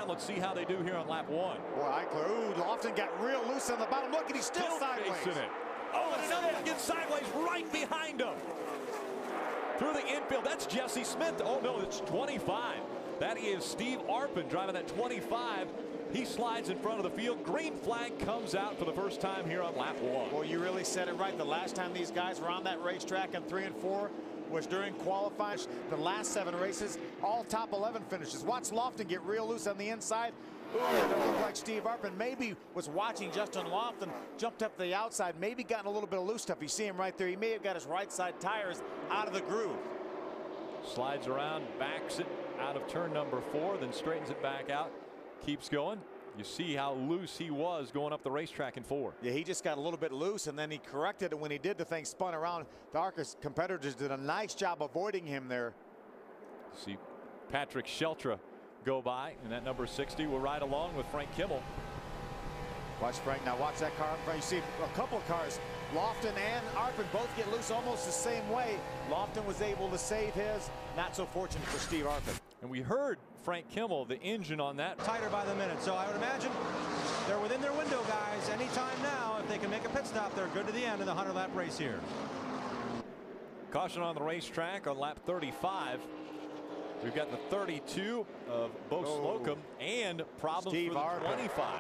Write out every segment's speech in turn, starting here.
Let's see how they do here on lap 1. Boy, Eichler, ooh, Lofton got real loose on the bottom. Look, and he's still sideways. Facing it. Oh, and another one gets sideways right behind him. Through the infield, that's Jesse Smith. Oh no, it's 25. That is Steve Arpin driving that 25. He slides in front of the field. Green flag comes out for the first time here on lap 1. Well, you really said it right. The last time these guys were on that racetrack in 3 and 4 was during qualifying. The last 7 races, all top 11 finishes. Watch Lofton get real loose on the inside. Ooh, it don't look like Steve Arpin maybe was watching Justin Lofton, jumped up to the outside, maybe gotten a little bit of loose stuff. You see him right there. He may have got his right side tires out of the groove. Slides around, backs it out of turn number 4, then straightens it back out. Keeps going. You see how loose he was going up the racetrack in 4. Yeah, he just got a little bit loose, and then he corrected it when he did. The thing spun around. The ARCA competitors did a nice job avoiding him there. See Patrick Sheltra go by, and that number 60 will ride along with Frank Kimmel. Watch Frank now. Watch that car in front. You see a couple of cars. Lofton and Arpin both get loose almost the same way. Lofton was able to save his. Not so fortunate for Steve Arpin. And we heard Frank Kimmel, the engine on that. Tighter by the minute, so I would imagine they're within their window, guys. Anytime now, if they can make a pit stop, they're good to the end of the 100-lap race here. Caution on the racetrack on lap 35. We've got the 32 of Bo Slocum and problems Steve for the Arpin. 25.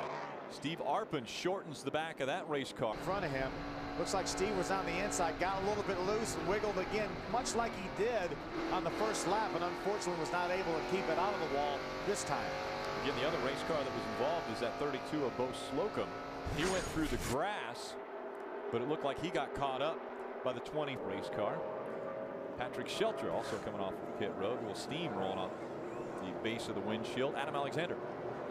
Steve Arpin shortens the back of that race car. In front of him. Looks like Steve was on the inside, got a little bit loose and wiggled again, much like he did on the first lap, and unfortunately was not able to keep it out of the wall this time. Again, the other race car that was involved is that 32 of Bo Slocum. He went through the grass, but it looked like he got caught up by the 20 race car. Patrick Sheltra also coming off the pit road. A little steam rolling off the base of the windshield. Adam Alexander.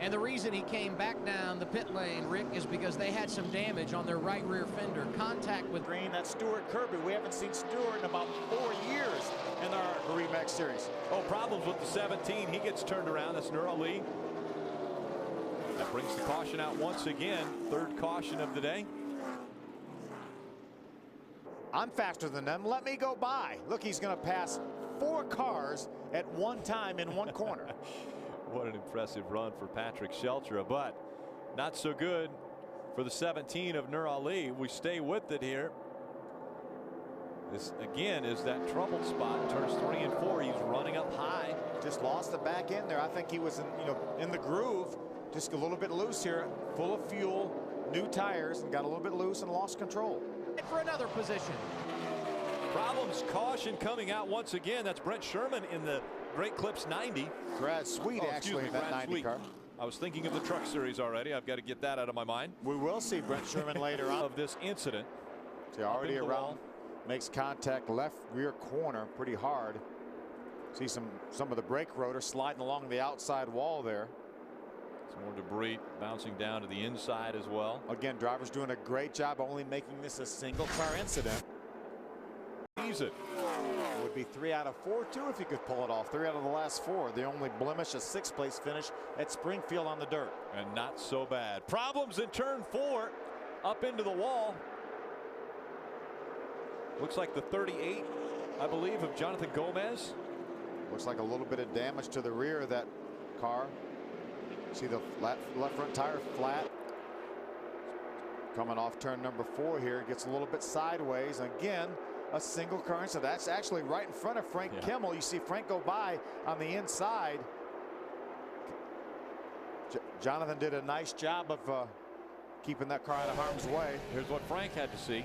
And the reason he came back down the pit lane, Rick, is because they had some damage on their right rear fender. Contact with green. That's Stuart Kirby. We haven't seen Stuart in about 4 years in our Remax series. Oh, problems with the 17. He gets turned around. That's Nur Ali. That brings the caution out once again. Third caution of the day. I'm faster than them. Let me go by. Look, he's going to pass 4 cars at one time in one corner. What an impressive run for Patrick Sheltra, but not so good for the 17 of Nur Ali. We stay with it here. This again is that troubled spot. Turns 3 and 4. He's running up high. Just lost the back end there. I think he was in the groove. Just a little bit loose here. Full of fuel, new tires, and got a little bit loose and lost control. for another position. Problems, caution coming out once again. That's Brent Sherman in the Great Clips 90. Brad Sweet actually in that 90 car. I was thinking of the truck series already. I've got to get that out of my mind. We will see Brent Sherman later on. Of this incident. See, already around, makes contact left rear corner pretty hard. See some of the brake rotor sliding along the outside wall there. Some more debris bouncing down to the inside as well. Again, drivers doing a great job only making this a single car incident. Ease it. It would be 3 out of 4 too if you could pull it off. 3 out of the last 4. The only blemish, a 6th place finish at Springfield on the dirt. And not so bad. Problems in turn 4 up into the wall. Looks like the 38, I believe, of Jonathan Gomez. Looks like a little bit of damage to the rear of that car. See the left front tire flat. Coming off turn number 4 here. Gets a little bit sideways. Again, a single car incident. That's actually right in front of Frank Kimmel. You see Frank go by on the inside. Jonathan did a nice job of keeping that car out of harm's way. Here's what Frank had to see.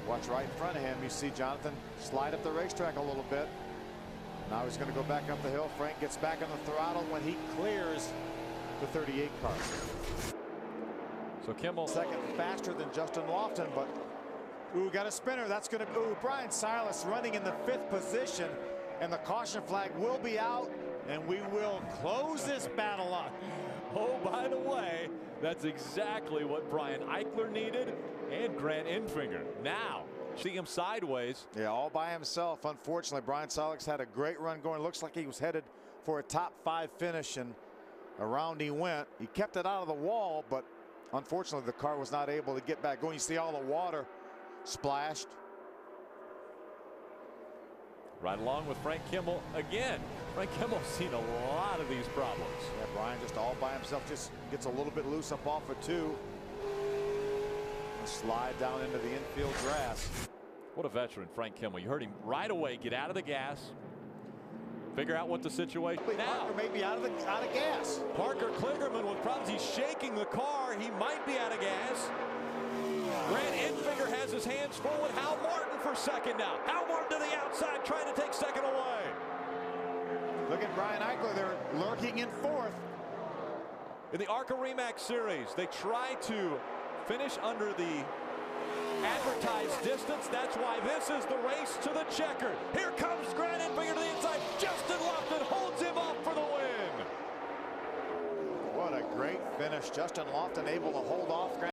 Watch right in front of him. You see Jonathan slide up the racetrack a little bit. Now he's going to go back up the hill. Frank gets back on the throttle when he clears the 38 car. So Kimmel second faster than Justin Lofton, but ooh, got a spinner. That's going to Brian Silas running in the 5th position, and the caution flag will be out, and we will close this battle up. Oh, by the way, that's exactly what Brian Eichler needed and Grant Enfinger. Now, see him sideways. Yeah, all by himself. Unfortunately, Brian Silas had a great run going. Looks like he was headed for a top 5 finish, and around he went. He kept it out of the wall, but unfortunately, the car was not able to get back going. You see all the water splashed. Right along with Frank Kimmel again. Frank Kimmel's seen a lot of these problems. Yeah, Brian just all by himself, just gets a little bit loose up off of 2. And slide down into the infield grass. What a veteran, Frank Kimmel. You heard him right away get out of the gas, figure out what the situation now. Parker may be out of gas. Parker Kligerman with problems. He's shaking the car. He might be out of gas. Grant Enfinger has his hands full with Hal Martin for second now. Hal Martin to the outside trying to take second away. Look at Brian Eichler there lurking in 4th. In the ARCA Remax series, they try to finish under the advertised distance. That's why this is the race to the checker. Here comes Grant Enfinger to the inside. Justin Lofton holds him off for the win. What a great finish. Justin Lofton able to hold off Grant.